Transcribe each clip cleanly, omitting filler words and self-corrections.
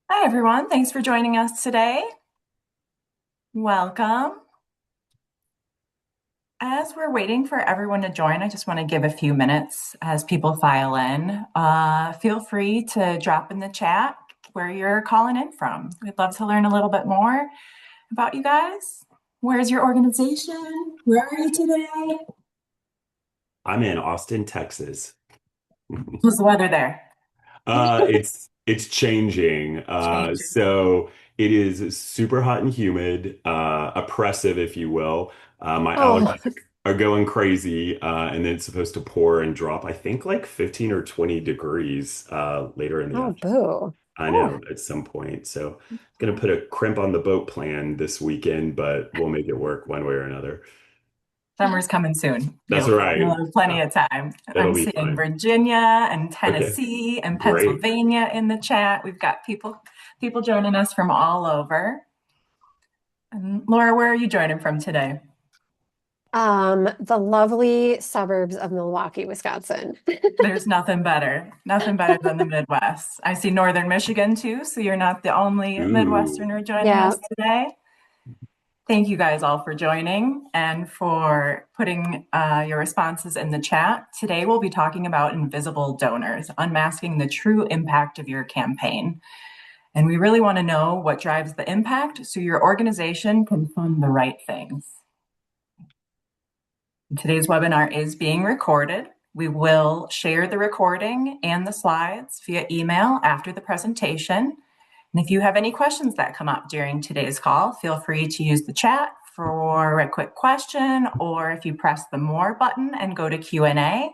Hi, everyone. Thanks for joining us today. Welcome. As we're waiting for everyone to join, I just want to give a few minutes as people file in. Feel free to drop in the chat where you're calling in from. We'd love to learn a little bit more about you guys. Where's your organization? Where are you today? I'm in Austin, Texas. How's the weather there? It's changing. Change. So it is super hot and humid, oppressive, if you will. My Oh, allergies are going crazy, and then it's supposed to pour and drop, I think, like 15 or 20 degrees later in the Oh, afternoon. boo. I Oh, know at some point. So gonna put a crimp on the boat plan this weekend, but we'll make it work one way or another. summer's coming soon. That's You'll right. have plenty of time. That'll I'm be seeing fun. Virginia and Okay, Tennessee and great. Pennsylvania in the chat. We've got people joining us from all over. And Laura, where are you joining from today? the lovely suburbs of Milwaukee, Wisconsin. There's nothing better than the Midwest. I see Northern Michigan too, so you're not the only Ooh. Midwesterner joining Yeah. us today. Thank you guys all for joining and for putting your responses in the chat. Today, we'll be talking about invisible donors, unmasking the true impact of your campaign. And we really want to know what drives the impact so your organization can fund the right things. Today's webinar is being recorded. We will share the recording and the slides via email after the presentation. And if you have any questions that come up during today's call, feel free to use the chat for a quick question, or if you press the More button and go to Q&A,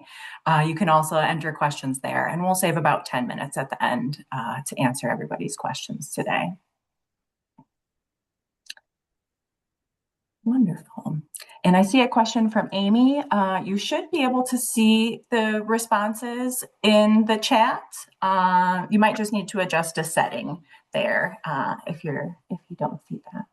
you can also enter questions there, and we'll save about 10 minutes at the end to answer everybody's questions today. Wonderful. And I see a question from Amy. You should be able to see the responses in the chat. You might just need to adjust a setting there if you don't see that.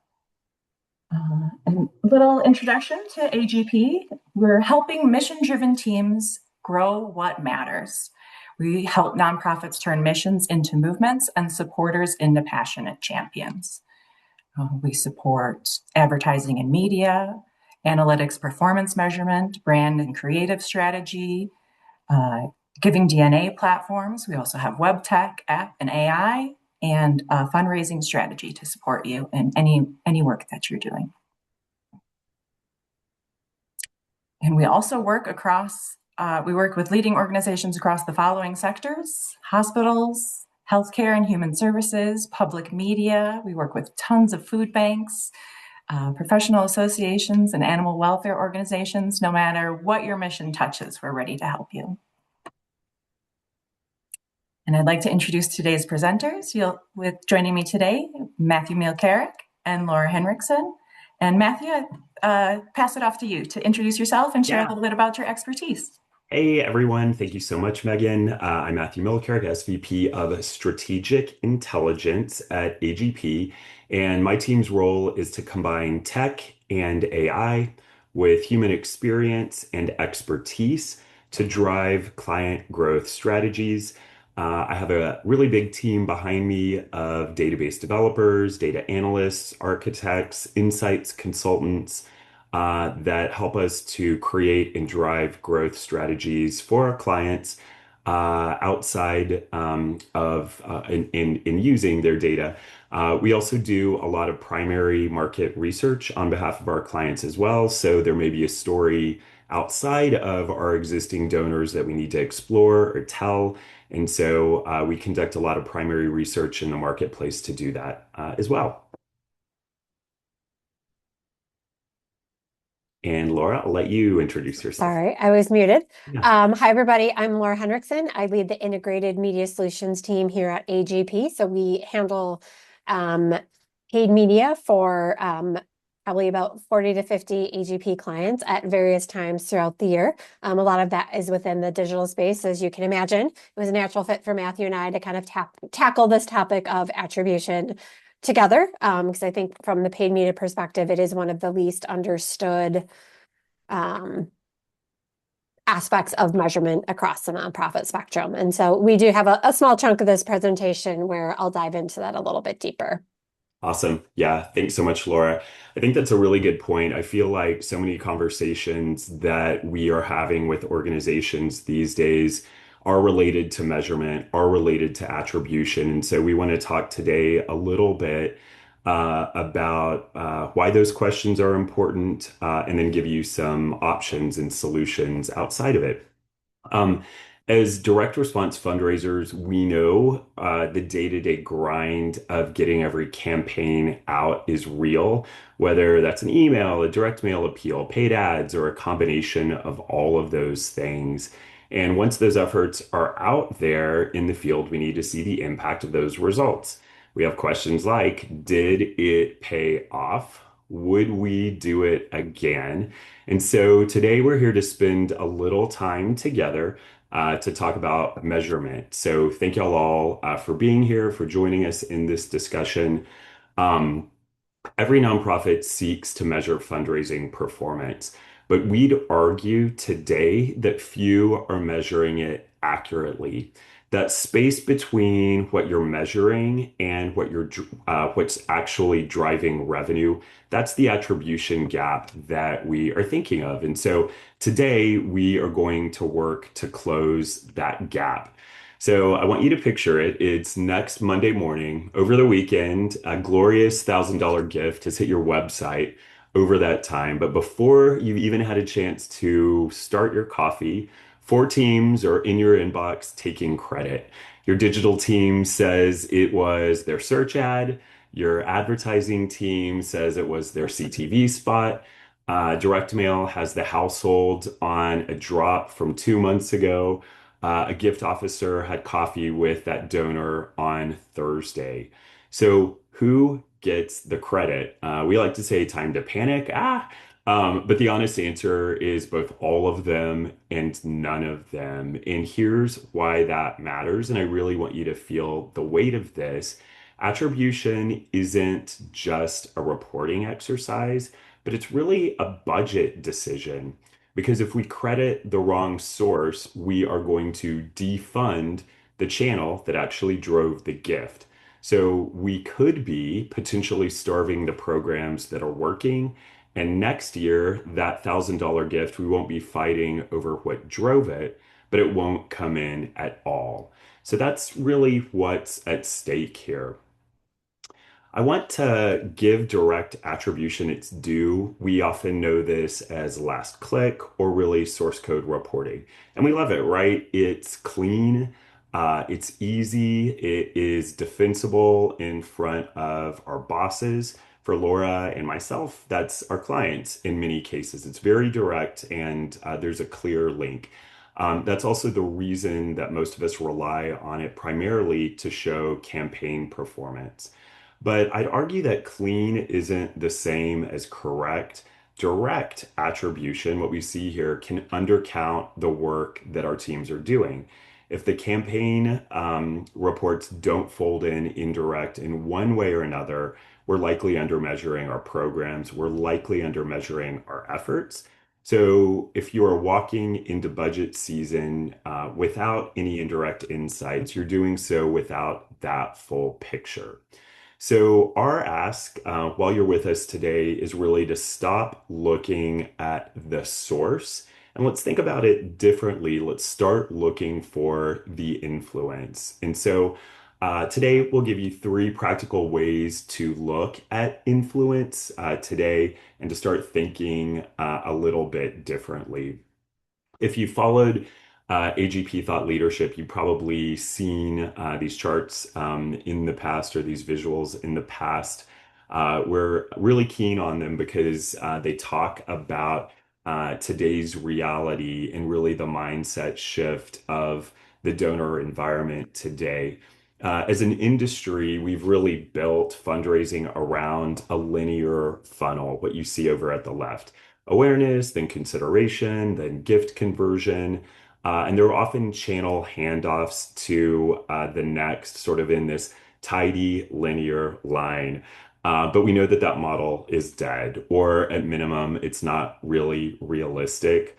And a little introduction to AGP. We're helping mission-driven teams grow what matters. We help nonprofits turn missions into movements and supporters into passionate champions. We support advertising and media, analytics, performance measurement, brand and creative strategy, giving DNA platforms. We also have web tech, app, and AI, and fundraising strategy to support you in any work that you're doing. And we also work we work with leading organizations across the following sectors: hospitals, healthcare and human services, public media. We work with tons of food banks, professional associations, and animal welfare organizations. No matter what your mission touches, we're ready to help you. And I'd like to introduce today's presenters. Joining me today, Matthew Mielcarek and Laura Hinrichsen. And Matthew, pass it off to you to introduce yourself and share a Yeah. little bit about your expertise. Hey everyone, thank you so much, Megan. I'm Matthew Mielcarek, SVP of Strategic Intelligence at AGP, and my team's role is to combine tech and AI with human experience and expertise to drive client growth strategies. I have a really big team behind me of database developers, data analysts, architects, insights consultants that help us to create and drive growth strategies for our clients outside of in using their data. We also do a lot of primary market research on behalf of our clients as well. So there may be a story outside of our existing donors that we need to explore or tell. And so we conduct a lot of primary research in the marketplace to do that as well. And Laura, I'll let you introduce yourself. Sorry, I was muted. Yeah. Hi, everybody. I'm Laura Hinrichsen. I lead the Integrated Media Solutions team here at AGP. So we handle paid media for probably about 40 to 50 AGP clients at various times throughout the year. A lot of that is within the digital space, as you can imagine. It was a natural fit for Matthew and I to kind of tackle this topic of attribution together, because I think from the paid media perspective, it is one of the least understood aspects of measurement across the nonprofit spectrum. And so we do have a small chunk of this presentation where I'll dive into that a little bit deeper. Awesome. Yeah. Thanks so much, Laura. I think that's a really good point. I feel like so many conversations that we are having with organizations these days are related to measurement, are related to attribution. And so we want to talk today a little bit about why those questions are important, and then give you some options and solutions outside of it. Um, as direct response fundraisers, we know the day-to-day grind of getting every campaign out is real, whether that's an email, a direct mail appeal, paid ads, or a combination of all of those things. And once those efforts are out there in the field, we need to see the impact of those results. We have questions like, did it pay off? Would we do it again? And so today we're here to spend a little time together to talk about measurement. So thank y'all all for being here, for joining us in this discussion. Um, Every nonprofit seeks to measure fundraising performance, but we'd argue today that few are measuring it accurately. That space between what you're measuring and what's actually driving revenue, that's the attribution gap that we are thinking of. And so today we are going to work to close that gap. So I want you to picture it. It's next Monday morning over the weekend. A glorious $1,000 gift has hit your website over that time. But before you've even had a chance to start your coffee, four teams are in your inbox taking credit. Your digital team says it was their search ad. Your advertising team says it was their CTV spot. Direct mail has the household on a drop from 2 months ago. A gift officer had coffee with that donor on Thursday. So who gets the credit? We like to say time to panic. But the honest answer is both all of them and none of them. And here's why that matters. And I really want you to feel the weight of this. Attribution isn't just a reporting exercise, but it's really a budget decision. Because if we credit the wrong source, we are going to defund the channel that actually drove the gift. So we could be potentially starving the programs that are working. And next year, that $1,000 gift, we won't be fighting over what drove it, but it won't come in at all. So that's really what's at stake here. I want to give direct attribution its due. We often know this as last click or really source code reporting. And we love it, right? It's clean, it's easy, it is defensible in front of our bosses. For Laura and myself, that's our clients in many cases. It's very direct and there's a clear link. That's also the reason that most of us rely on it primarily to show campaign performance. But I'd argue that clean isn't the same as correct. Direct attribution, what we see here, can undercount the work that our teams are doing. If the campaign reports don't fold in indirect in one way or another, we're likely undermeasuring our programs. We're likely undermeasuring our efforts. So if you are walking into budget season without any indirect insights, you're doing so without that full picture. So, our ask while you're with us today is really to stop looking at the source and let's think about it differently. Let's start looking for the influence. And so, today we'll give you three practical ways to look at influence today and to start thinking a little bit differently. If you followed AGP Thought Leadership, you've probably seen these charts in the past or these visuals in the past. We're really keen on them because they talk about today's reality and really the mindset shift of the donor environment today. As an industry, we've really built fundraising around a linear funnel, what you see over at the left awareness, then consideration, then gift conversion. And there are often channel handoffs to the next, sort of in this tidy linear line. But we know that that model is dead, or at minimum, it's not really realistic.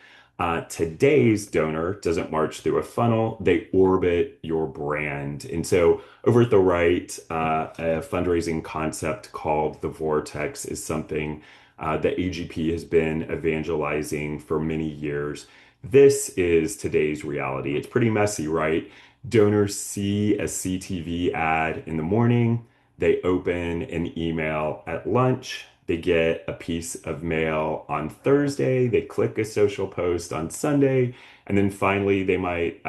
Today's donor doesn't march through a funnel, they orbit your brand. And so, over at the right, a fundraising concept called the Vortex is something that AGP has been evangelizing for many years. This is today's reality. It's pretty messy, right? Donors see a CTV ad in the morning, they open an email at lunch, they get a piece of mail on Thursday, they click a social post on Sunday, and then finally they might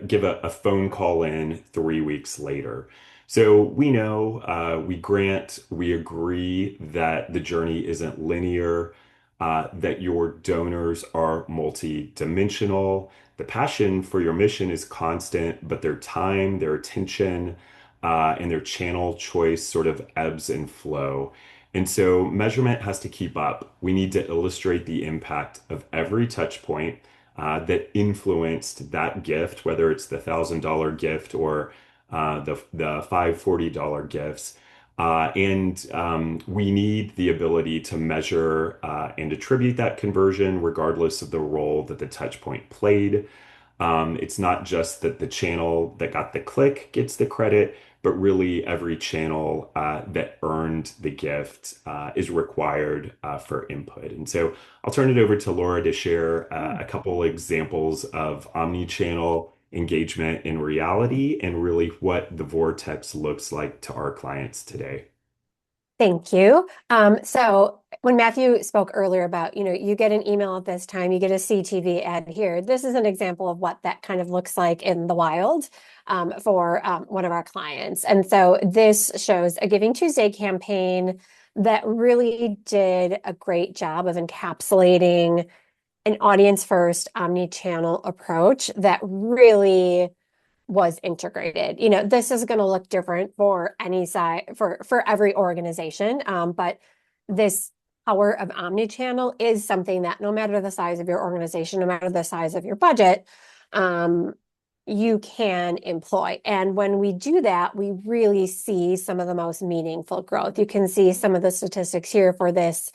give a phone call in 3 weeks later. So we know, we agree that the journey isn't linear, that your donors are multi-dimensional. The passion for your mission is constant, but their time, their attention, and their channel choice sort of ebbs and flow. And so measurement has to keep up. We need to illustrate the impact of every touch point that influenced that gift, whether it's the $1,000 gift or the $540 gifts. And we need the ability to measure and attribute that conversion regardless of the role that the touch point played. It's not just that the channel that got the click gets the credit, but really every channel that earned the gift is required for input. And so I'll turn it over to Laura to share a couple examples of omni-channel engagement in reality and really what the Vortex looks like to our clients today. Thank you. So when Matthew spoke earlier about, you get an email at this time, you get a CTV ad here. This is an example of what that kind of looks like in the wild for one of our clients. And so this shows a Giving Tuesday campaign that really did a great job of encapsulating an audience first omni-channel approach that really was integrated. This is going to look different for any side for every organization. But this power of omni-channel is something that no matter the size of your organization, no matter the size of your budget, you can employ. And when we do that, we really see some of the most meaningful growth. You can see some of the statistics here for this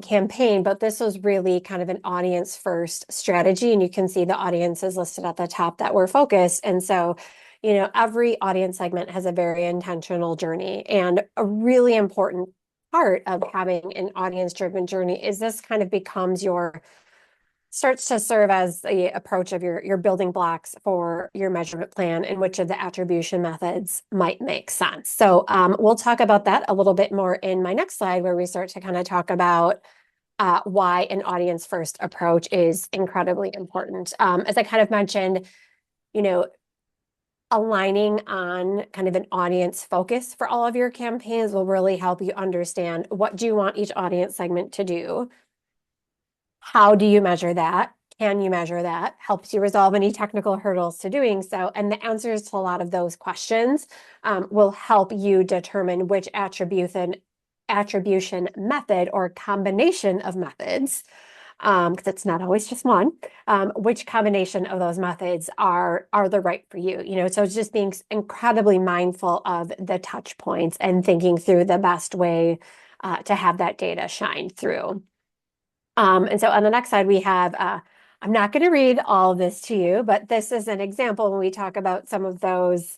campaign, but this was really kind of an audience first strategy. And you can see the audiences listed at the top that were focused. And so, every audience segment has a very intentional journey. And a really important part of having an audience driven journey is this kind of starts to serve as the approach of your building blocks for your measurement plan and which of the attribution methods might make sense. So we'll talk about that a little bit more in my next slide, where we start to kind of talk about why an audience first approach is incredibly important. As I kind of mentioned, aligning on kind of an audience focus for all of your campaigns will really help you understand what do you want each audience segment to do. How do you measure that? Can you measure that? Helps you resolve any technical hurdles to doing so. And the answers to a lot of those questions will help you determine which attribution method or combination of methods, because it's not always just one, which combination of those methods are the right for you. So it's just being incredibly mindful of the touch points and thinking through the best way to have that data shine through. And so on the next slide, we have, I'm not going to read all of this to you, but this is an example when we talk about some of those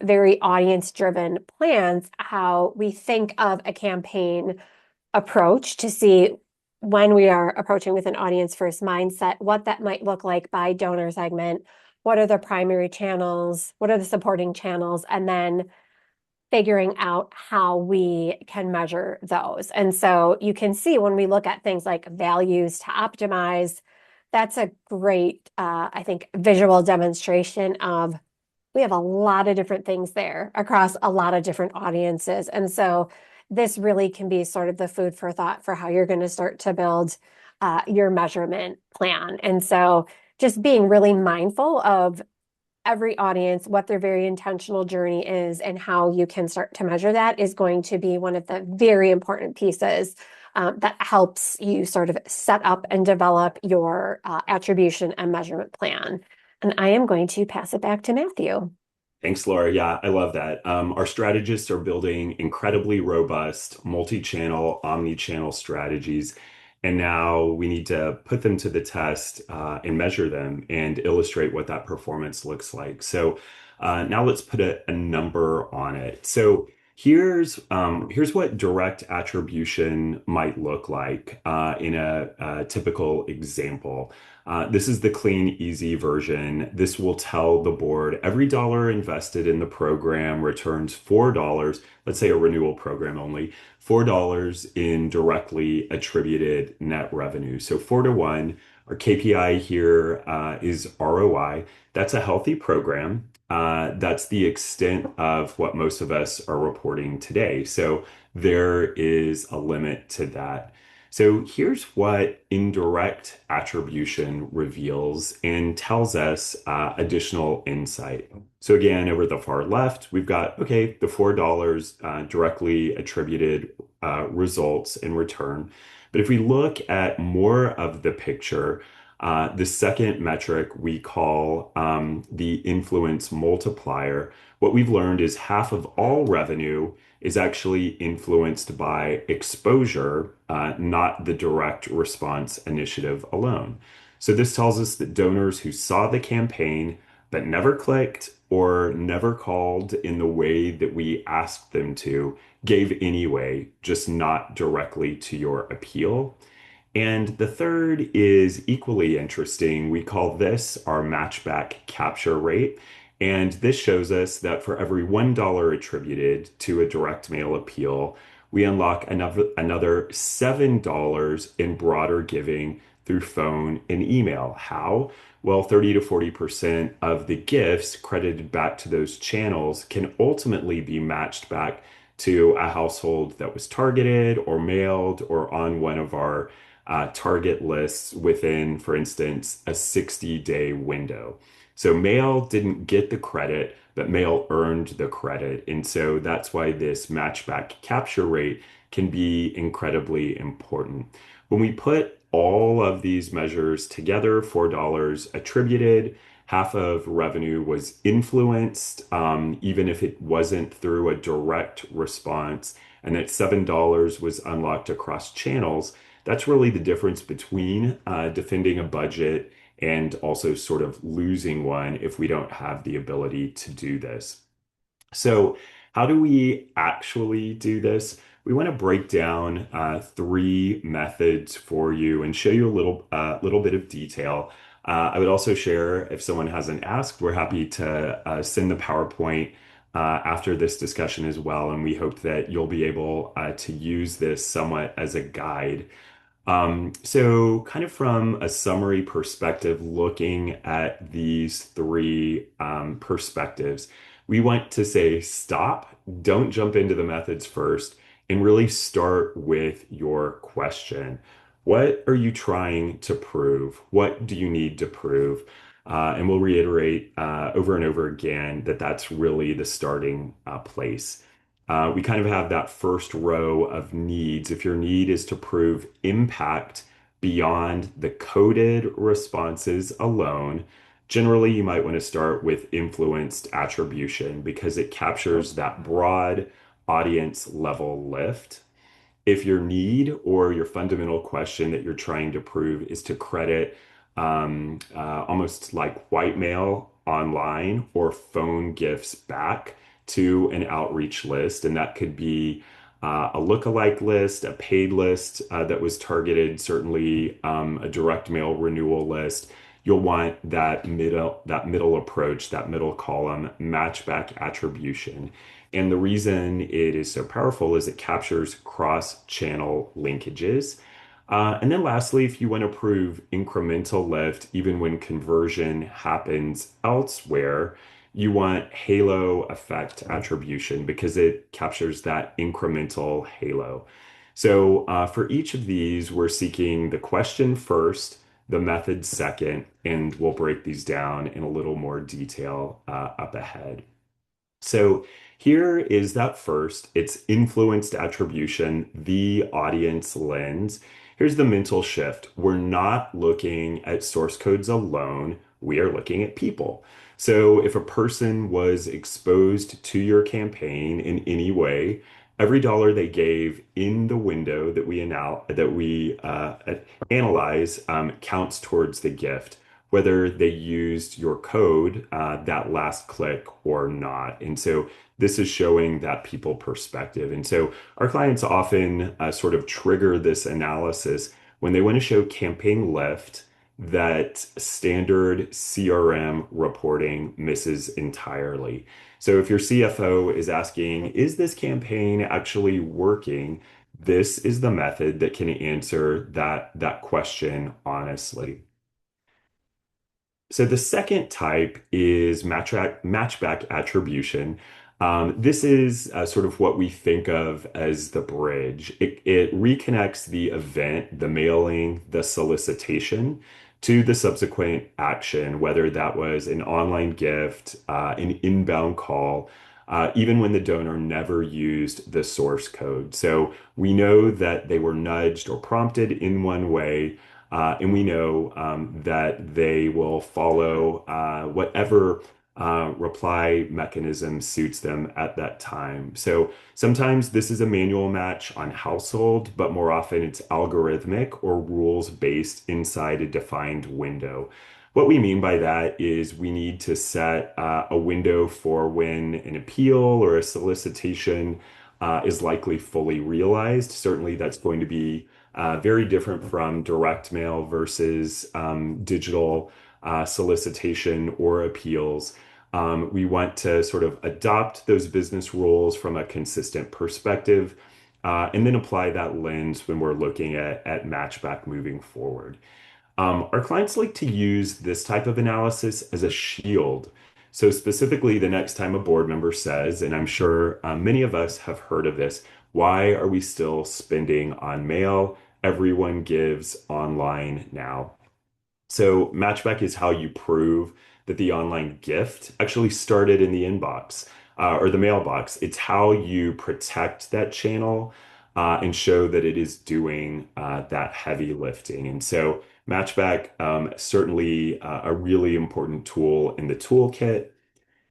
very audience-driven plans, how we think of a campaign approach to see when we are approaching with an audience-first mindset, what that might look like by donor segment, what are the primary channels, what are the supporting channels, and then figuring out how we can measure those. And so you can see when we look at things like values to optimize, that's a great, I think, visual demonstration of we have a lot of different things there across a lot of different audiences. And so this really can be sort of the food for thought for how you're going to start to build your measurement plan. And so just being really mindful of every audience, what their very intentional journey is, and how you can start to measure that is going to be one of the very important pieces that helps you sort of set up and develop your attribution and measurement plan. And I am going to pass it back to Matthew. Thanks, Laura. Yeah, I love that. Our strategists are building incredibly robust multi-channel, omni-channel strategies. And now we need to put them to the test and measure them and illustrate what that performance looks like. So now let's put a number on it. So here's what direct attribution might look like in a typical example. This is the clean, easy version. This will tell the board every dollar invested in the program returns $4, let's say a renewal program only, $4 in directly attributed net revenue. So 4 to 1. Our KPI here is ROI. That's a healthy program. That's the extent of what most of us are reporting today. So there is a limit to that. So here's what indirect attribution reveals and tells us additional insight. So again, over the far left, we've got, okay, the $4 directly attributed results in return. But if we look at more of the picture, the second metric we call the influence multiplier. What we've learned is half of all revenue is actually influenced by exposure, not the direct response initiative alone. So this tells us that donors who saw the campaign but never clicked or never called in the way that we asked them to gave anyway, just not directly to your appeal. And the third is equally interesting. We call this our matchback capture rate. And this shows us that for every $1 attributed to a direct mail appeal, we unlock another $7 in broader giving through phone and email. How? Well, 30 to 40% of the gifts credited back to those channels can ultimately be matched back to a household that was targeted or mailed or on one of our target lists within, for instance, a 60-day window. So mail didn't get the credit, but mail earned the credit. And so that's why this matchback capture rate can be incredibly important. When we put all of these measures together, $4 attributed, half of revenue was influenced, even if it wasn't through a direct response, and that $7 was unlocked across channels. That's really the difference between defending a budget and also sort of losing one if we don't have the ability to do this. So, how do we actually do this? We want to break down 3 methods for you and show you a little bit of detail. I would also share, if someone hasn't asked, we're happy to send the PowerPoint after this discussion as well, and we hope that you'll be able to use this somewhat as a guide. So kind of from a summary perspective, looking at these 3 perspectives, we want to say stop, don't jump into the methods first, and really start with your question. What are you trying to prove? What do you need to prove? And we'll reiterate over and over again that that's really the starting place. We kind of have that first row of needs. If your need is to prove impact beyond the coded responses alone, generally you might want to start with influenced attribution because it captures that broad audience level lift. If your need or your fundamental question that you're trying to prove is to credit almost like white mail online or phone gifts back to an outreach list, and that could be a lookalike list, a paid list that was targeted, certainly a direct mail renewal list. You'll want that middle approach, that middle column, matchback attribution. And the reason it is so powerful is it captures cross-channel linkages. And then lastly, if you want to prove incremental lift, even when conversion happens elsewhere, you want halo effect attribution because it captures that incremental halo. So for each of these, we're seeking the question first, the method second, and we'll break these down in a little more detail up ahead. So here is that first. It's influenced attribution, the audience lens. Here's the mental shift. We're not looking at source codes alone. We are looking at people. So if a person was exposed to your campaign in any way, every dollar they gave in the window that we analyze counts towards the gift, whether they used your code, that last click or not. And so this is showing that people perspective. And so our clients often sort of trigger this analysis when they want to show campaign lift that standard CRM reporting misses entirely. So if your CFO is asking, is this campaign actually working? This is the method that can answer that question honestly. So the second type is matchback attribution. This is sort of what we think of as the bridge. It reconnects the event, the mailing, the solicitation to the subsequent action, whether that was an online gift, an inbound call, even when the donor never used the source code. So we know that they were nudged or prompted in one way. And we know that they will follow whatever reply mechanism suits them at that time. So sometimes this is a manual match on household, but more often it's algorithmic or rules based inside a defined window. What we mean by that is we need to set a window for when an appeal or a solicitation is likely fully realized. Certainly, that's going to be very different from direct mail versus digital solicitation or appeals. We want to sort of adopt those business rules from a consistent perspective, and then apply that lens when we're looking at Matchback moving forward. Our clients like to use this type of analysis as a shield. So, specifically, the next time a board member says, and I'm sure many of us have heard of this, why are we still spending on mail? Everyone gives online now. So, Matchback is how you prove that the online gift actually started in the inbox or the mailbox. It's how you protect that channel and show that it is doing that heavy lifting. And so, Matchback certainly a really important tool in the toolkit.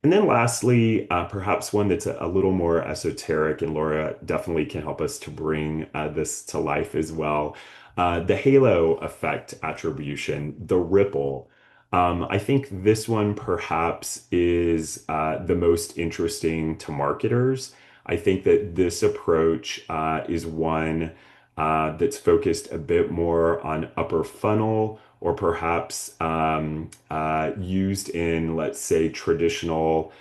And then lastly, perhaps one that's a little more esoteric, and Laura definitely can help us to bring this to life as well. The halo effect attribution, the ripple. I think this one perhaps is the most interesting to marketers. I think that this approach is one that's focused a bit more on upper funnel or perhaps used in, let's say, traditional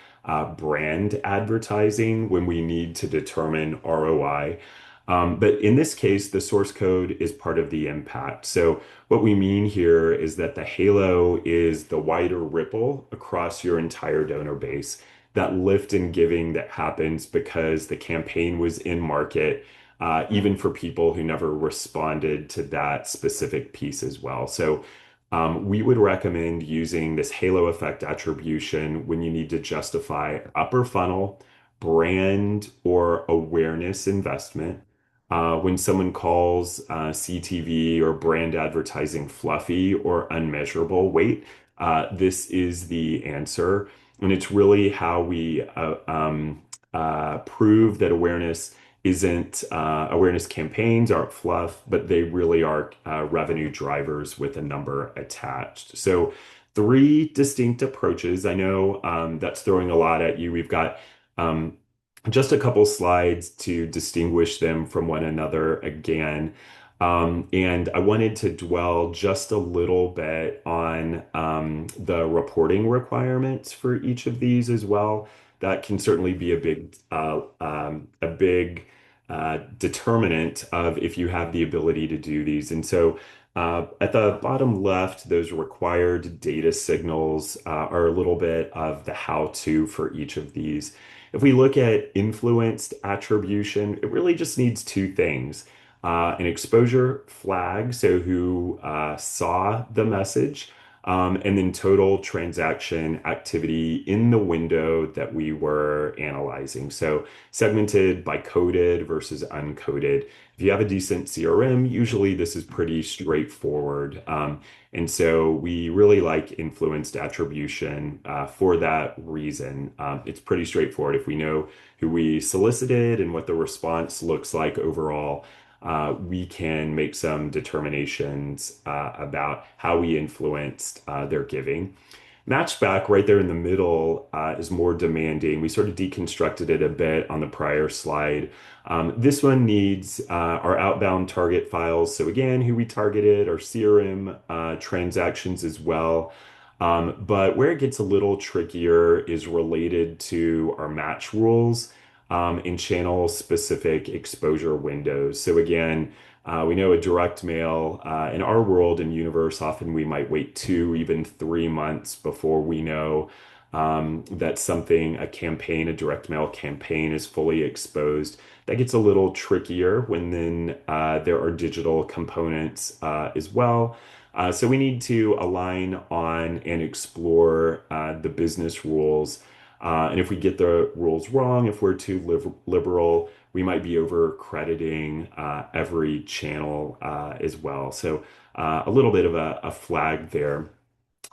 brand advertising when we need to determine ROI. But in this case, the source code is part of the impact. So what we mean here is that the halo is the wider ripple across your entire donor base, that lift in giving that happens because the campaign was in market, even for people who never responded to that specific piece as well. So we would recommend using this halo effect attribution when you need to justify upper funnel, brand, or awareness investment. When someone calls CTV or brand advertising fluffy or unmeasurable, wait, this is the answer. And it's really how we prove that awareness campaigns aren't fluff, but they really are revenue drivers with a number attached. So three distinct approaches. I know that's throwing a lot at you. We've got just a couple slides to distinguish them from one another again. And I wanted to dwell just a little bit on the reporting requirements for each of these as well. That can certainly be a big determinant of if you have the ability to do these. And so at the bottom left, those required data signals are a little bit of the how-to for each of these. If we look at influenced attribution, it really just needs two things. An exposure flag, so who saw the message, and then total transaction activity in the window that we were analyzing. So segmented by coded versus uncoded. If you have a decent CRM, usually this is pretty straightforward. And so we really like influenced attribution for that reason. It's pretty straightforward. If we know who we solicited and what the response looks like overall, we can make some determinations about how we influenced their giving. Matchback, right there in the middle, is more demanding. We sort of deconstructed it a bit on the prior slide. This one needs our outbound target files. So again, who we targeted, our CRM transactions as well. But where it gets a little trickier is related to our match rules in channel specific exposure windows. So again, we know a direct mail in our world and universe, often we might wait 2, even 3 months before we know that something, a campaign, a direct mail campaign is fully exposed. That gets a little trickier when then there are digital components as well. So we need to align on and explore the business rules. And if we get the rules wrong, if we're too liberal, we might be over crediting every channel as well. So a little bit of a flag there.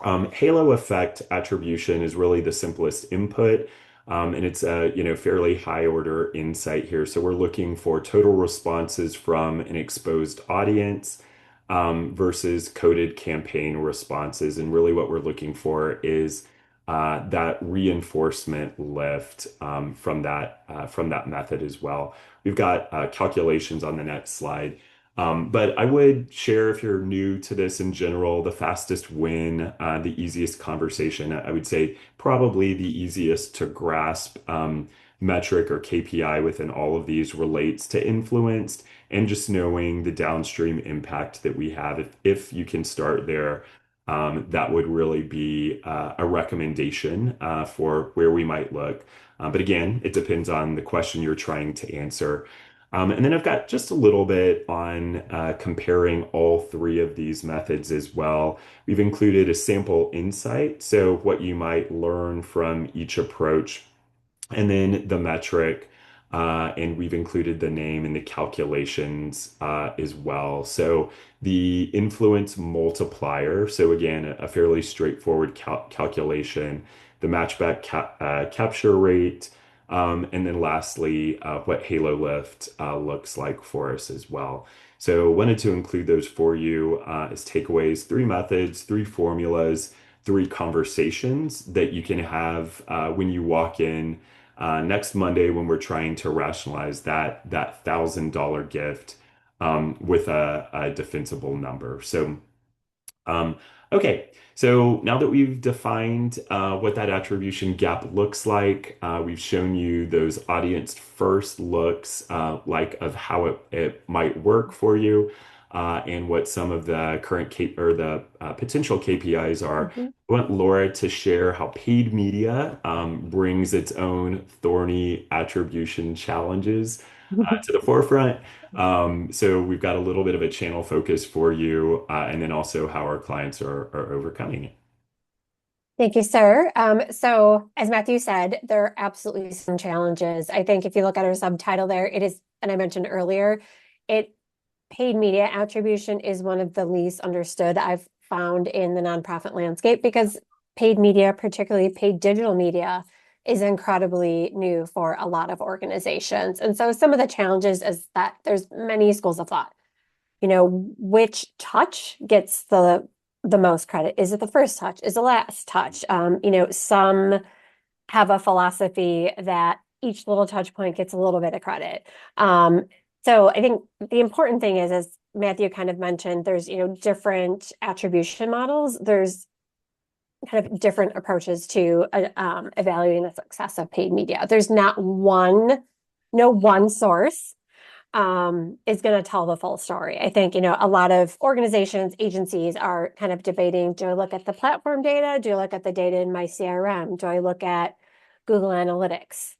Halo effect attribution is really the simplest input, and it's a fairly high order insight here. So we're looking for total responses from an exposed audience versus coded campaign responses, and really what we're looking for is that reinforcement lift from that method as well. We've got calculations on the next slide. But I would share, if you're new to this in general, the fastest win, the easiest conversation. I would say probably the easiest to grasp metric or KPI within all of these relates to influenced and just knowing the downstream impact that we have. If you can start there, that would really be a recommendation for where we might look. But again, it depends on the question you're trying to answer. And then I've got just a little bit on comparing all three of these methods as well. We've included a sample insight, so what you might learn from each approach, and then the metric, and we've included the name and the calculations as well. So the influence multiplier, so again, a fairly straightforward calculation, the matchback capture rate, and then lastly, what Halo Lift looks like for us as well. So wanted to include those for you as takeaways, 3 methods, 3 formulas, 3 conversations that you can have when you walk in next Monday when we're trying to rationalize that $1,000 gift with a defensible number. So okay, so now that we've defined what that attribution gap looks like, we've shown you those audience first looks like of how it might work for you, and what some of the current or the potential KPIs are. I want Laura to share how paid media brings its own thorny attribution challenges to the forefront. So we've got a little bit of a channel focus for you, and then also how our clients are overcoming it. Thank you, sir. So as Matthew said, there are absolutely some challenges. I think if you look at our subtitle there, it is, and I mentioned earlier, paid media attribution is one of the least understood I've found in the nonprofit landscape, because paid media, particularly paid digital media, is incredibly new for a lot of organizations. And so some of the challenges is that there's many schools of thought. Which touch gets the most credit? Is it the first touch? Is the last touch? Some have a philosophy that each little touch point gets a little bit of credit. So I think the important thing is, as Matthew kind of mentioned, there's, different attribution models. There's kind of different approaches to evaluating the success of paid media. There's no one source is going to tell the full story. I think, a lot of organizations, agencies are kind of debating, do I look at the platform data? Do I look at the data in my CRM? Do I look at Google Analytics?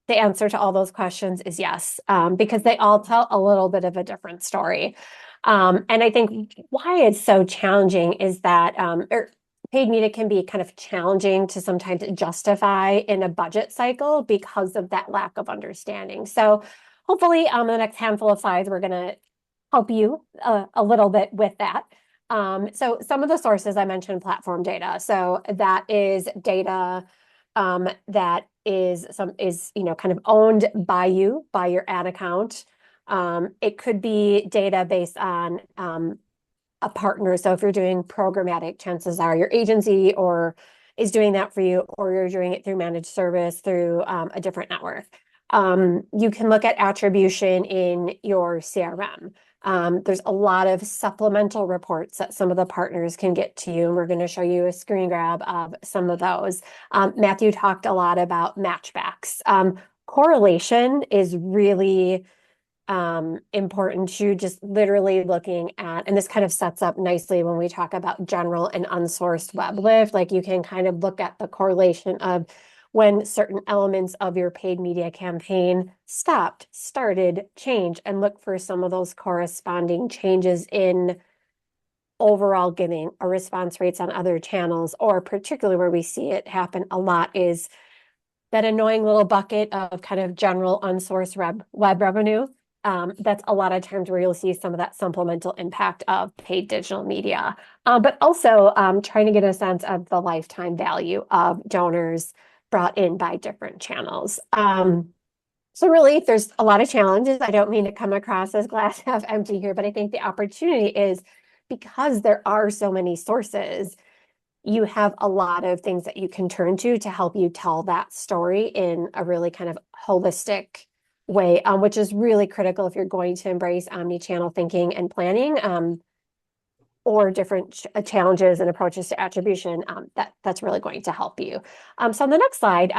The answer to all those questions is yes, because they all tell a little bit of a different story. And I think why it's so challenging is that paid media can be kind of challenging to sometimes justify in a budget cycle because of that lack of understanding. So hopefully in the next handful of slides, we're going to help you a little bit with that. So some of the sources I mentioned, platform data. So that is data that is kind of owned by you, by your ad account. It could be data based on a partner. So if you're doing programmatic, chances are your agency or is doing that for you, or you're doing it through managed service through a different network. You can look at attribution in your CRM. There's a lot of supplemental reports that some of the partners can get to you, and we're going to show you a screen grab of some of those. Matthew talked a lot about matchbacks. Correlation is really important to just literally looking at, and this kind of sets up nicely when we talk about general and unsourced web lift. Like you can kind of look at the correlation of when certain elements of your paid media campaign stopped, started, changed, and look for some of those corresponding changes in overall giving or response rates on other channels, or particularly where we see it happen a lot is that annoying little bucket of kind of general unsourced web revenue. That's a lot of times where you'll see some of that supplemental impact of paid digital media, but also trying to get a sense of the lifetime value of donors brought in by different channels. So really, there's a lot of challenges. I don't mean to come across as glass half empty here, but I think the opportunity is because there are so many sources, you have a lot of things that you can turn to help you tell that story in a really kind of holistic way, which is really critical if you're going to embrace omni-channel thinking and planning, or different challenges and approaches to attribution. That's really going to help you. So on the next slide,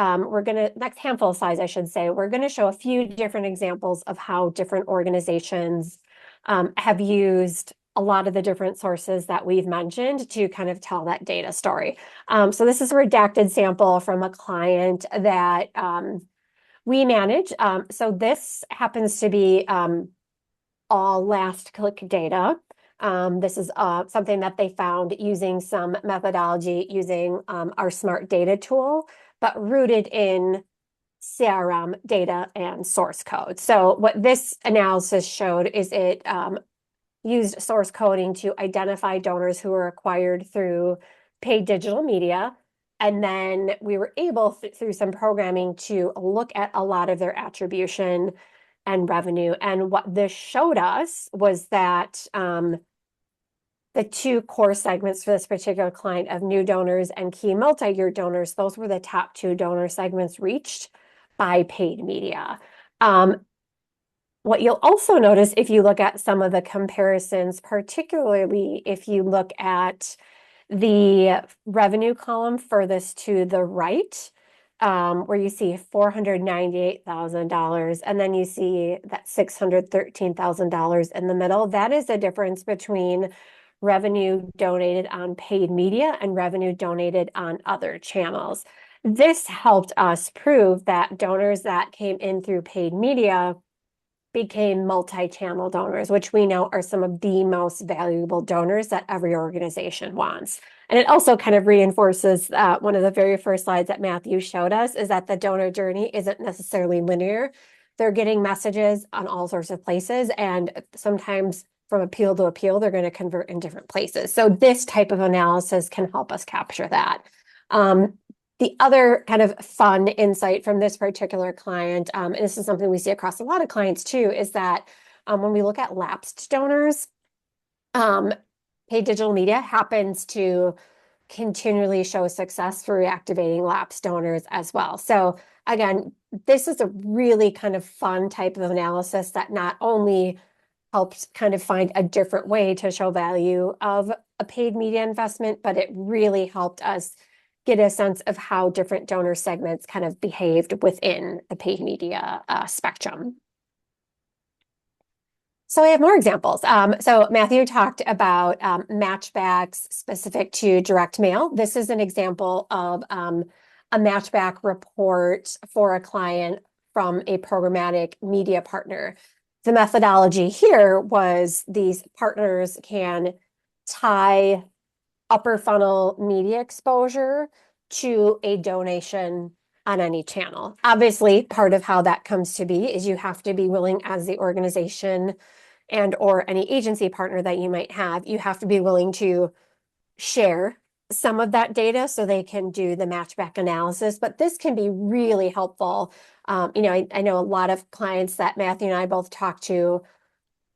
next handful of slides, I should say, we're going to show a few different examples of how different organizations have used a lot of the different sources that we've mentioned to kind of tell that data story. So this is a redacted sample from a client that we manage. So this happens to be all last click data. This is something that they found using some methodology using our smart data tool, but rooted in CRM data and source code. So what this analysis showed is it used source coding to identify donors who were acquired through paid digital media. And then we were able, through some programming, to look at a lot of their attribution and revenue. And what this showed us was that the two core segments for this particular client of new donors and key multi-year donors, those were the top two donor segments reached by paid media. What you'll also notice if you look at some of the comparisons, particularly if you look at the revenue column furthest to the right, where you see $498,000, and then you see that $613,000 in the middle, that is the difference between revenue donated on paid media and revenue donated on other channels. This helped us prove that donors that came in through paid media became multi-channel donors, which we know are some of the most valuable donors that every organization wants. And it also kind of reinforces one of the very first slides that Matthew showed us is that the donor journey isn't necessarily linear. They're getting messages on all sorts of places, and sometimes from appeal to appeal, they're going to convert in different places. So this type of analysis can help us capture that. The other kind of fun insight from this particular client, and this is something we see across a lot of clients too, is that when we look at lapsed donors, paid digital media happens to continually show success for reactivating lapsed donors as well. So again, this is a really kind of fun type of analysis that not only helps kind of find a different way to show value of a paid media investment, but it really helped us get a sense of how different donor segments kind of behaved within the paid media spectrum. So I have more examples. So Matthew talked about matchbacks specific to direct mail. This is an example of a matchback report for a client from a programmatic media partner. the methodology here was these partners can tie upper funnel media exposure to a donation on any channel. Obviously, part of how that comes to be is you have to be willing as the organization and or any agency partner that you might have, you have to be willing to share some of that data so they can do the matchback analysis. But this can be really helpful. I know a lot of clients that Matthew and I both talk to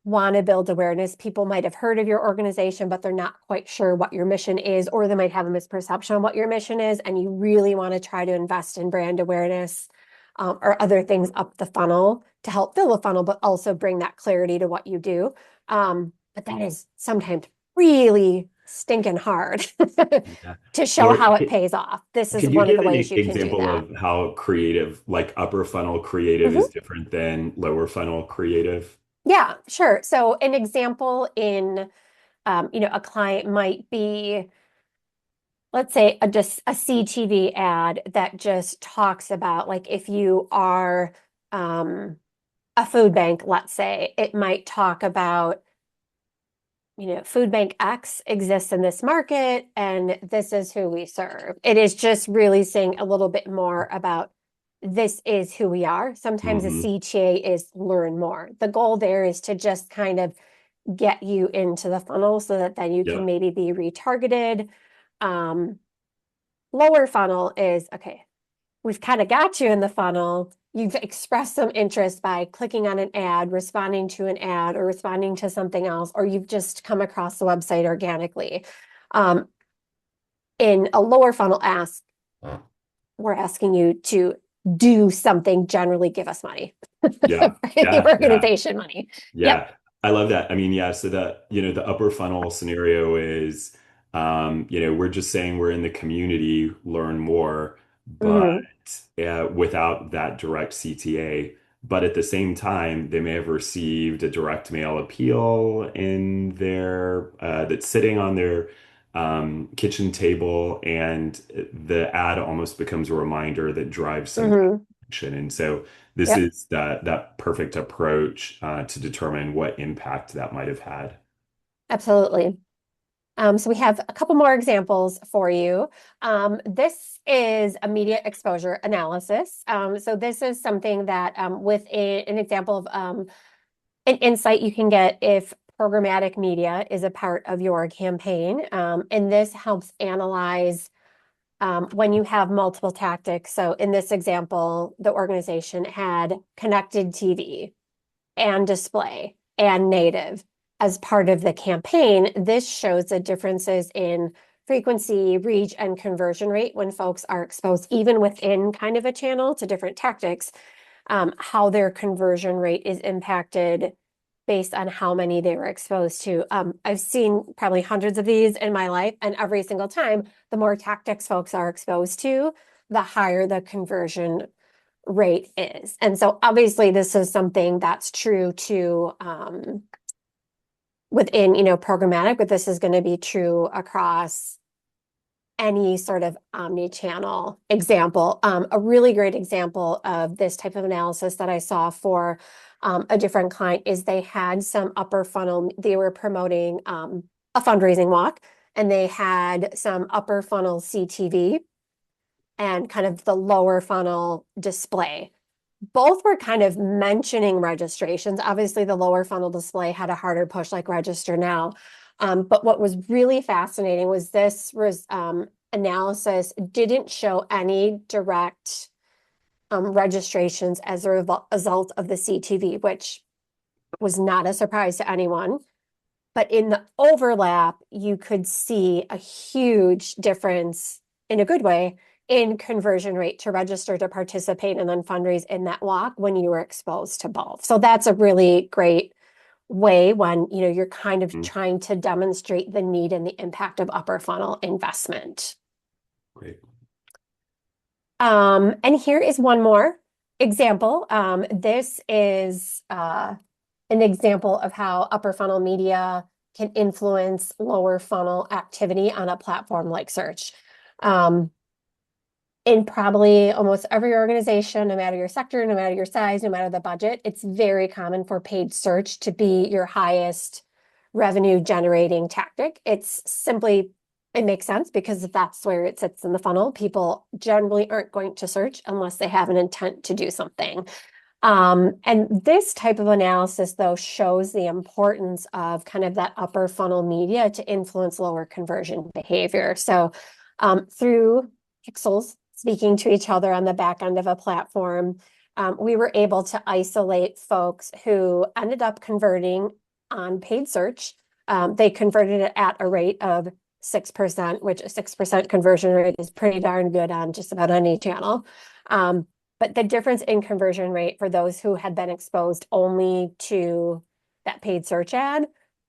want to build awareness. People might have heard of your organization, but they're not quite sure what your mission is, or they might have a misperception on what your mission is, and you really want to try to invest in brand awareness or other things up the funnel to help fill the funnel, but also bring that clarity to what you do. But that is sometimes really stinking hard Yeah. to show Laura, how it pays off. This is could you one of give the an ways you can do example that. of how creative, like upper funnel creative, is Mhm. different than lower funnel creative? Yeah, sure. So an example in, a client might be, let's say, just a CTV ad that just talks about, like, if you are a food bank, let's say, it might talk about, food bank X exists in this market and this is who we serve. It is just really saying a little bit more about this is who we are. Sometimes a Hmm. CTA is learn more. The goal there is to just kind of get you into the funnel so that then you can Yeah. maybe be retargeted. Um, Lower funnel is okay, we've kind of got you in the funnel. You've expressed some interest by clicking on an ad, responding to an ad, or responding to something else, or you've just come across the website organically. Um, in a lower funnel ask, we're asking you to do something, generally give us money, Yeah. the Yeah. Yeah. organization money. Yep. Yeah, I love that. I mean, yeah, so the upper funnel scenario is, we're just saying we're in the community, learn more, but Mhm. without that direct CTA. But at the same time, they may have received a direct mail appeal in their that's sitting on their kitchen table, and the ad almost becomes a reminder that drives some Mhm. action. And so this Yep. is that perfect approach to determine what impact that might have had. Absolutely. So we have a couple more examples for you. This is a media exposure analysis. So this is something that with an example of an insight you can get if programmatic media is a part of your campaign. And this helps analyze when you have multiple tactics. So in this example, the organization had connected TV and display and native as part of the campaign. This shows the differences in frequency, reach, and conversion rate when folks are exposed, even within kind of a channel, to different tactics, how their conversion rate is impacted based on how many they were exposed to. I've seen probably hundreds of these in my life, and every single time, the more tactics folks are exposed to, the higher the conversion rate is. And so obviously this is something that's true to within, programmatic, but this is going to be true across any sort of omni-channel example. A really great example of this type of analysis that I saw for a different client is they had some upper funnel, they were promoting a fundraising walk, and they had some upper funnel CTV and kind of the lower funnel display. Both were kind of mentioning registrations. Obviously, the lower funnel display had a harder push, like register now. But what was really fascinating was this analysis didn't show any direct registrations as a result of the CTV, which was not a surprise to anyone. But in the overlap, you could see a huge difference in a good way in conversion rate to register to participate and then fundraise in that walk when you were exposed to both. So that's a really great way when you're kind of Mm, trying to demonstrate the need and the impact of upper funnel investment. great. And here is one more example. This is an example of how upper funnel media can influence lower funnel activity on a platform like search. Um, in probably almost every organization, no matter your sector, no matter your size, no matter the budget, it's very common for paid search to be your highest revenue generating tactic. It's simply, it makes sense because that's where it sits in the funnel. People generally aren't going to search unless they have an intent to do something. And this type of analysis, though, shows the importance of kind of that upper funnel media to influence lower conversion behavior. So through pixels speaking to each other on the back end of a platform, we were able to isolate folks who ended up converting on paid search. They converted it at a rate of 6%, which a 6% conversion rate is pretty darn good on just about any channel. But the difference in conversion rate for those who had been exposed only to that paid search ad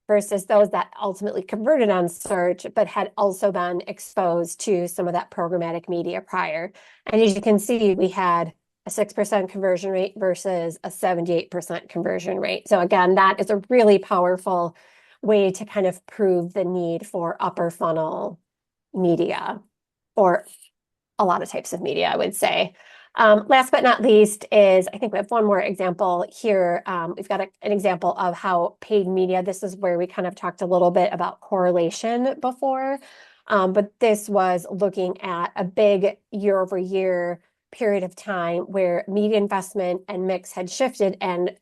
versus those that ultimately converted on search, but had also been exposed to some of that programmatic media prior. And as you can see, we had a 6% conversion rate versus a 78% conversion rate. So again, that is a really powerful way to kind of prove the need for upper funnel media, or a lot of types of media, I would say. Last but not least is, I think we have one more example here. We've got an example of how paid media, this is where we kind of talked a little bit about correlation before, but this was looking at a big year over year period of time where media investment and mix had shifted. And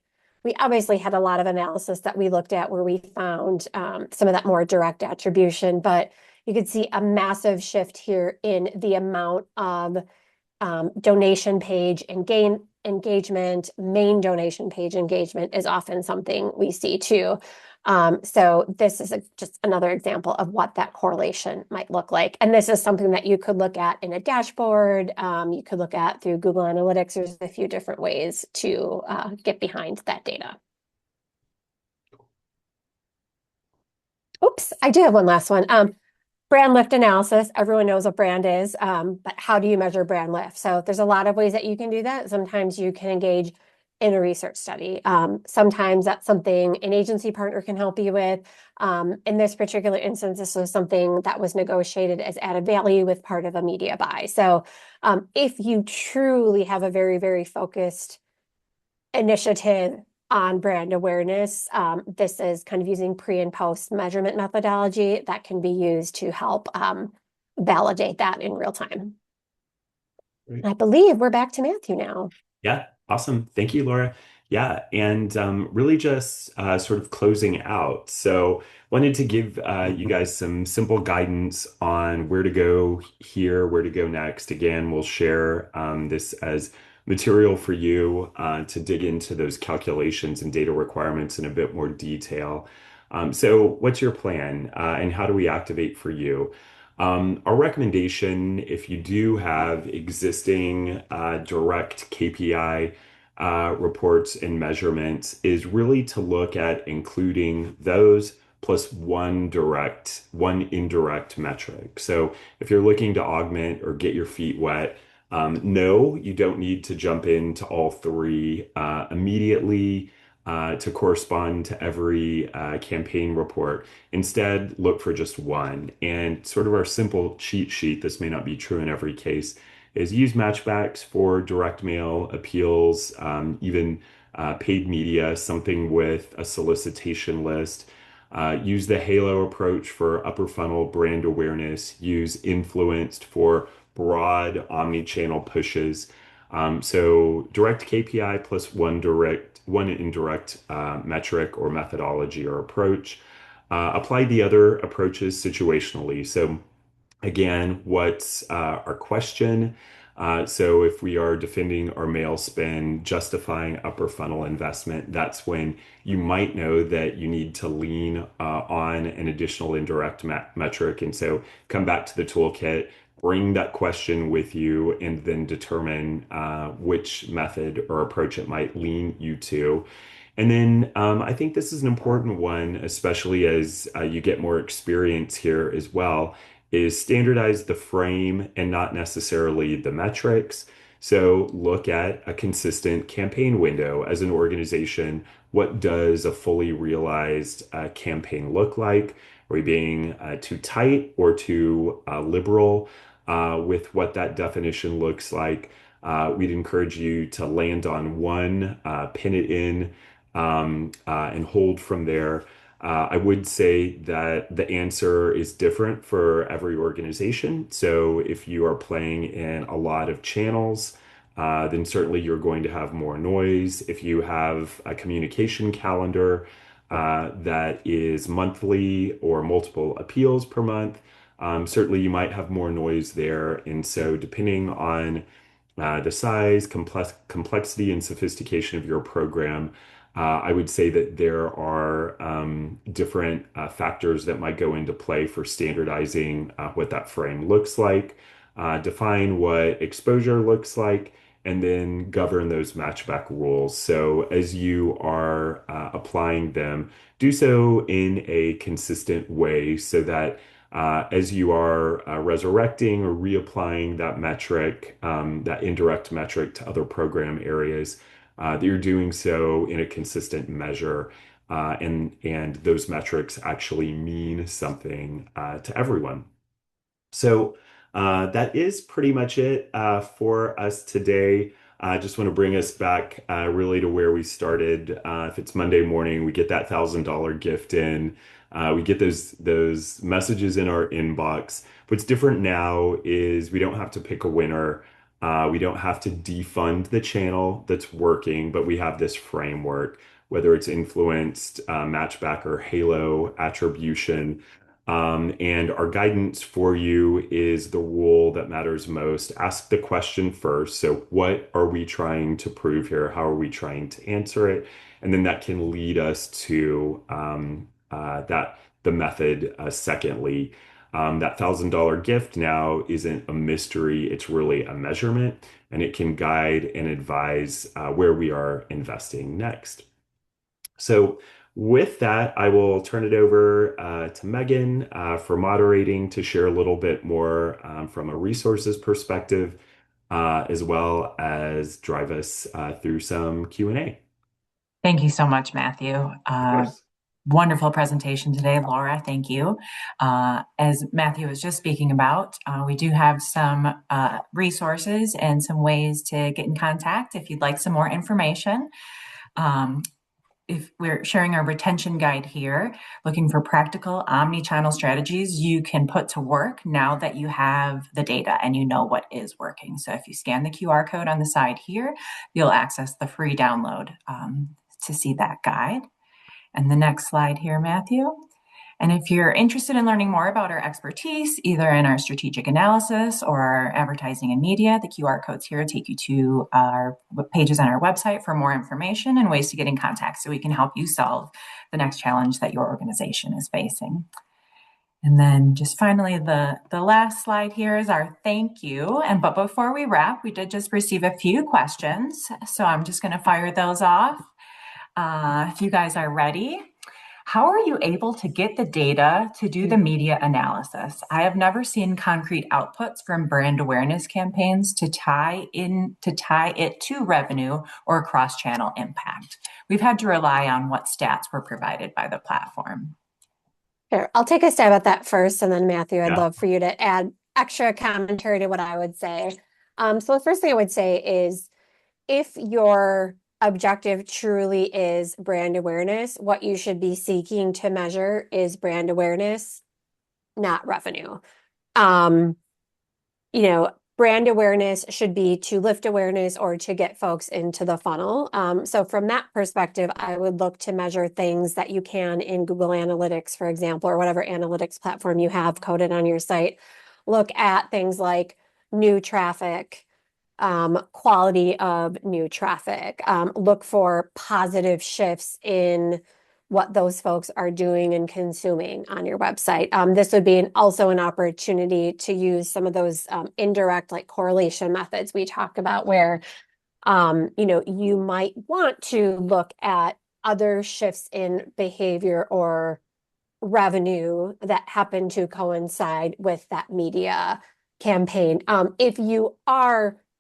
we obviously had a lot of analysis that we looked at where we found some of that more direct attribution, but you could see a massive shift here in the amount of donation page engagement. Main donation page engagement is often something we see too. So this is just another example of what that correlation might look like. And this is something that you could look at in a dashboard. You could look at through Google Analytics. There's a few different ways to get behind that data. Oops, I do have one last one. Brand lift analysis, everyone knows what brand is, but how do you measure brand lift? So there's a lot of ways that you can do that. Sometimes you can engage in a research study. Sometimes that's something an agency partner can help you with. In this particular instance, this was something that was negotiated as added value with part of a media buy. So if you truly have a very, very focused initiative on brand awareness, this is kind of using pre and post measurement methodology that can be used to help validate that in real time. Great. I believe we're back to Matthew now. Yeah, awesome. Thank you, Laura. Yeah, and really just sort of closing out. So, wanted to give you guys some simple guidance on where to go here, where to go next. Again, we'll share this as material for you to dig into those calculations and data requirements in a bit more detail. So, what's your plan and how do we activate for you? Our recommendation, if you do have existing direct KPI reports and measurements, is really to look at including those plus one indirect metric. So if you're looking to augment or get your feet wet, no, you don't need to jump into all three immediately to correspond to every campaign report. Instead, look for just one. And sort of our simple cheat sheet, this may not be true in every case, is use matchbacks for direct mail appeals, even paid media, something with a solicitation list. Use the halo approach for upper funnel brand awareness. Use influenced for broad omni-channel pushes. So direct KPI plus one indirect metric or methodology or approach. Apply the other approaches situationally. So again, what's our question? So if we are defending our mail spend, justifying upper funnel investment, that's when you might know that you need to lean on an additional indirect metric. And so come back to the toolkit, bring that question with you, and then determine which method or approach it might lean you to. And then I think this is an important one, especially as you get more experience here as well, is standardize the frame and not necessarily the metrics. So look at a consistent campaign window as an organization. What does a fully realized campaign look like? Are we being too tight or too liberal? with what that definition looks like. We'd encourage you to land on one, pin it in, and hold from there. I would say that the answer is different for every organization. So if you are playing in a lot of channels, then certainly you're going to have more noise. If you have a communication calendar that is monthly or multiple appeals per month, certainly you might have more noise there. And so, depending on the size, complexity, and sophistication of your program, I would say that there are different factors that might go into play for standardizing what that frame looks like, define what exposure looks like, and then govern those matchback rules. So as you are applying them, do so in a consistent way so that as you are resurrecting or reapplying that metric, that indirect metric to other program areas, that you're doing so in a consistent measure, and those metrics actually mean something to everyone. So that is pretty much it for us today. I just want to bring us back really to where we started. If it's Monday morning, we get that $1,000 gift in. We get those messages in our inbox. What's different now is we don't have to pick a winner. We don't have to defund the channel that's working, but we have this framework, whether it's influenced, matchback, or halo attribution. And our guidance for you is the rule that matters most. Ask the question first. So, what are we trying to prove here? How are we trying to answer it? And then that can lead us to the method. Secondly, that $1,000 gift now isn't a mystery. It's really a measurement, and it can guide and advise where we are investing next. So, with that, I will turn it over to Megan for moderating to share a little bit more from a resources perspective, as well as drive us through some Q&A. Thank you so much, Matthew. Of course. Wonderful presentation today, Laura. Thank you. As Matthew was just speaking about, we do have some resources and some ways to get in contact if you'd like some more information. If we're sharing our retention guide here, looking for practical omni-channel strategies you can put to work now that you have the data and you know what is working. So if you scan the QR code on the side here, you'll access the free download to see that guide. And the next slide here, Matthew. And if you're interested in learning more about our expertise, either in our strategic analysis or our advertising and media, the QR codes here take you to our pages on our website for more information and ways to get in contact so we can help you solve the next challenge that your organization is facing. And then just finally, the last slide here is our thank you. But before we wrap, we did just receive a few questions. So I'm just going to fire those off. If you guys are ready. How are you able to get the data to do the media analysis? I have never seen concrete outputs from brand awareness campaigns to tie it to revenue or cross-channel impact. We've had to rely on what stats were provided by the platform. Sure. I'll take a stab at that first, and then Matthew, I'd Yeah. love for you to add extra commentary to what I would say. So the first thing I would say is if your objective truly is brand awareness, what you should be seeking to measure is brand awareness, not revenue. Brand awareness should be to lift awareness or to get folks into the funnel. So from that perspective, I would look to measure things that you can in Google Analytics, for example, or whatever analytics platform you have coded on your site. Look at things like new traffic, quality of new traffic, look for positive shifts in what those folks are doing and consuming on your website. This would be also an opportunity to use some of those indirect like correlation methods we talk about where you might want to look at other shifts in behavior or revenue that happen to coincide with that media campaign.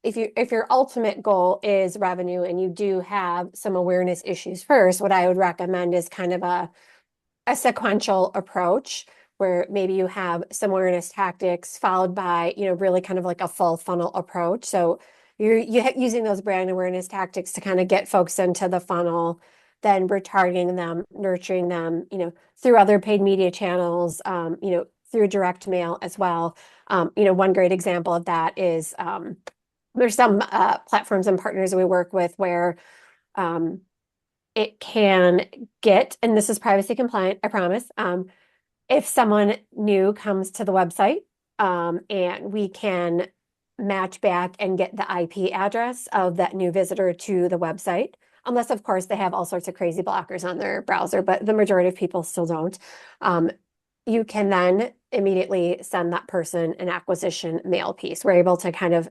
If your ultimate goal is revenue and you do have some awareness issues first, what I would recommend is kind of a sequential approach where maybe you have some awareness tactics followed by, really kind of like a full funnel approach. So you're using those brand awareness tactics to kind of get folks into the funnel, then retargeting them, nurturing them, through other paid media channels, through direct mail as well. One great example of that is there's some platforms and partners we work with where it can get, and this is privacy compliant, I promise, if someone new comes to the website, and we can match back and get the IP address of that new visitor to the website, unless of course they have all sorts of crazy blockers on their browser, but the majority of people still don't. You can then immediately send that person an acquisition mail piece. We're able to kind of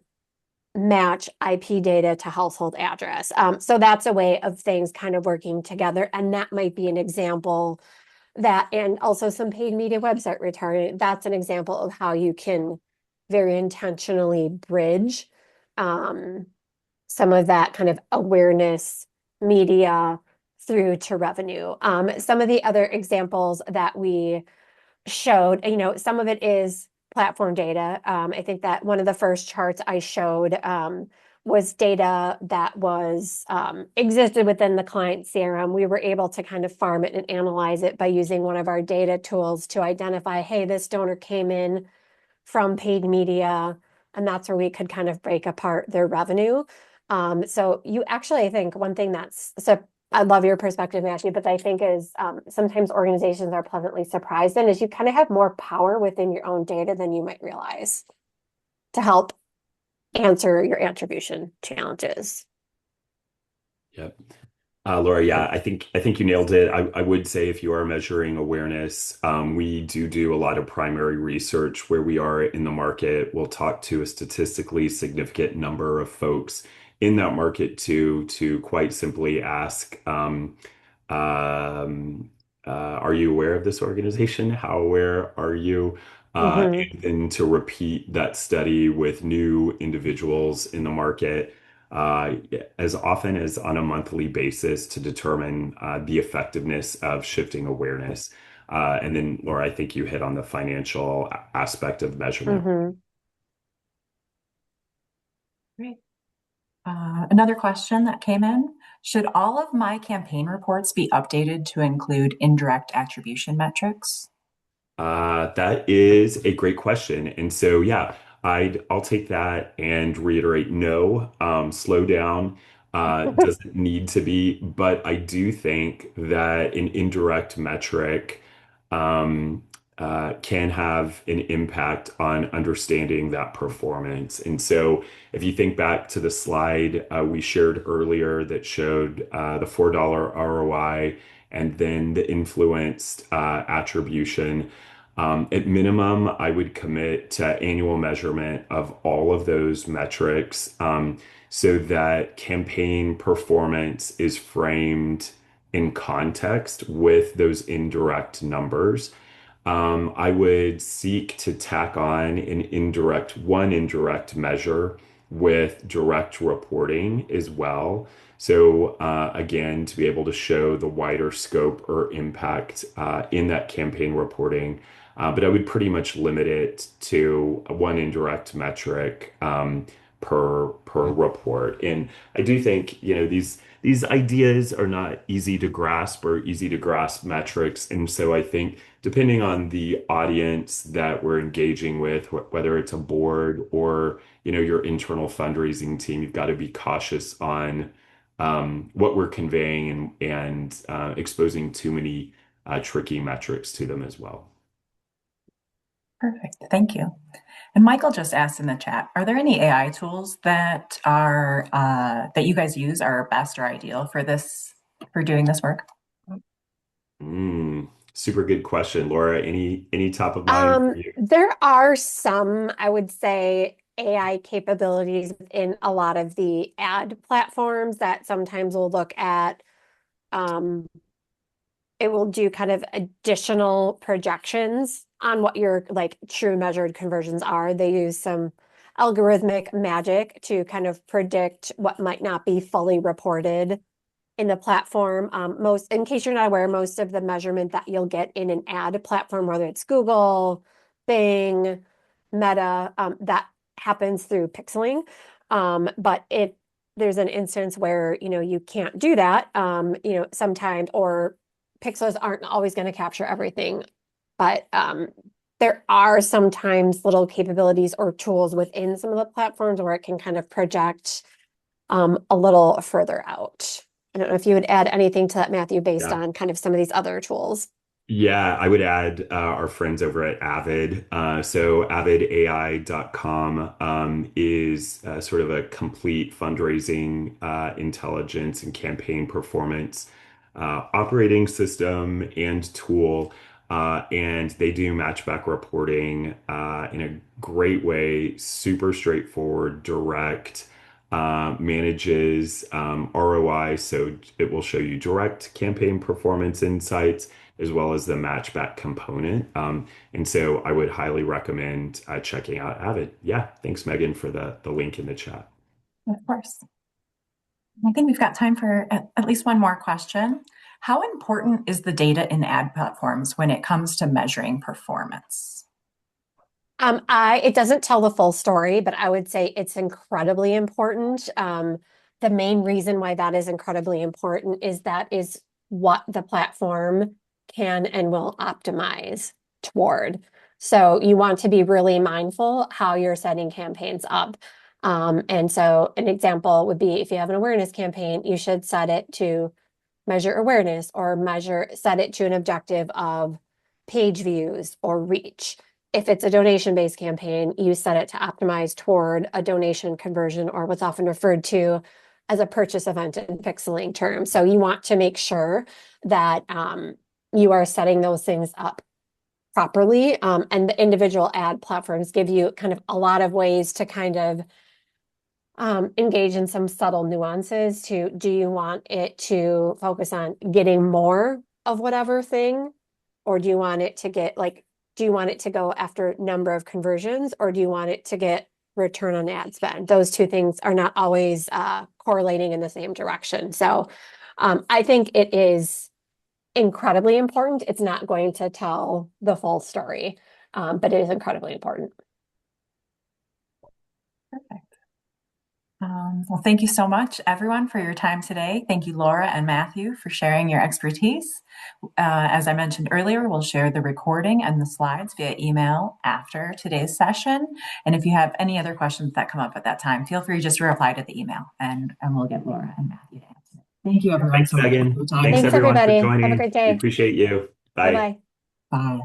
match IP data to household address. So that's a way of things kind of working together. And that might be an example that, and also some paid media website retargeting. That's an example of how you can very intentionally bridge some of that kind of awareness media through to revenue. Some of the other examples that we showed, some of it is platform data. I think that one of the first charts I showed was data that was existed within the client CRM. We were able to kind of farm it and analyze it by using one of our data tools to identify, hey, this donor came in from paid media, and that's where we could kind of break apart their revenue. So you actually, I think one thing so I love your perspective, Matthew, but I think is sometimes organizations are pleasantly surprised in is you kind of have more power within your own data than you might realize to help answer your attribution challenges. Yep. Laura, yeah, I think you nailed it. I would say if you are measuring awareness, we do a lot of primary research where we are in the market. We'll talk to a statistically significant number of folks in that market to quite simply ask, are you aware of this organization? How aware are you? And then to repeat that study with new individuals in the market uh, as often as on a monthly basis to determine the effectiveness of shifting awareness. And then, Laura, I think you hit on the financial aspect of measurement. Great. Another question that came in. Should all of my campaign reports be updated to include indirect attribution metrics? That is a great question. And so, yeah, I'll take that and reiterate no, slow down, doesn't need to be, but I do think that an indirect metric can have an impact on understanding that performance. And so, if you think back to the slide we shared earlier that showed the $4 ROI and then the influenced attribution. At minimum, I would commit to annual measurement of all of those metrics so that campaign performance is framed in context with those indirect numbers. I would seek to tack on one indirect measure with direct reporting as well. So, again, to be able to show the wider scope or impact in that campaign reporting. But I would pretty much limit it to one indirect metric per report. And I do think, these ideas are not easy to grasp or easy to grasp metrics. And so I think depending on the audience that we're engaging with, whether it's a board or, your internal fundraising team, you've got to be cautious on what we're conveying and exposing too many tricky metrics to them as well. Perfect. Thank you. And Michael just asked in the chat, are there any AI tools that are that you guys use are best or ideal for doing this work? Super good question, Laura. Any top of mind for you? There are some, I would say, AI capabilities in a lot of the ad platforms that sometimes will look at it will do kind of additional projections on what your like true measured conversions are. They use some algorithmic magic to kind of predict what might not be fully reported in the platform. In case you're not aware, most of the measurement that you'll get in an ad platform, whether it's Google, Bing, Meta, that happens through pixeling. But if there's an instance where, you can't do that, sometimes, or pixels aren't always going to capture everything. But there are sometimes little capabilities or tools within some of the platforms where it can kind of project a little further out. I don't know if you would add anything to that, Matthew, based Yeah. on kind of some of these other tools. Yeah, I would add our friends over at Avid. So avidai.com is sort of a complete fundraising intelligence and campaign performance operating system and tool. And they do matchback reporting in a great way, super straightforward, direct, manages ROI. So it will show you direct campaign performance insights as well as the matchback component. And so I would highly recommend checking out Avid. Yeah, thanks, Megan, for the link in the chat. Of course. I think we've got time for at least one more question. How important is the data in ad platforms when it comes to measuring performance? It doesn't tell the full story, but I would say it's incredibly important. The main reason why that is incredibly important is that is what the platform can and will optimize toward. So you want to be really mindful how you're setting campaigns up. And so an example would be if you have an awareness campaign, you should set it to measure awareness or set it to an objective of page views or reach. If it's a donation-based campaign, you set it to optimize toward a donation conversion or what's often referred to as a purchase event in pixeling terms. So you want to make sure that you are setting those things up properly. And the individual ad platforms give you kind of a lot of ways to kind of engage in some subtle nuances to, do you want it to focus on getting more of whatever thing? Or do you want it to do you want it to go after number of conversions, or do you want it to get return on ad spend? Those two things are not always correlating in the same direction. So I think it is incredibly important. It's not going to tell the full story, but it is incredibly important. Perfect. Well, thank you so much, everyone, for your time today. Thank you, Laura and Matthew, for sharing your expertise. As I mentioned earlier, we'll share the recording and the slides via email after today's session. And if you have any other questions that come up at that time, feel free just to reply to the email and we'll get Laura and Matthew to answer. Thank you, everyone. Thanks, Megan. Thanks, Thanks, everyone, for everybody. Have a joining. great We day. appreciate you. Bye. Bye-bye. Bye.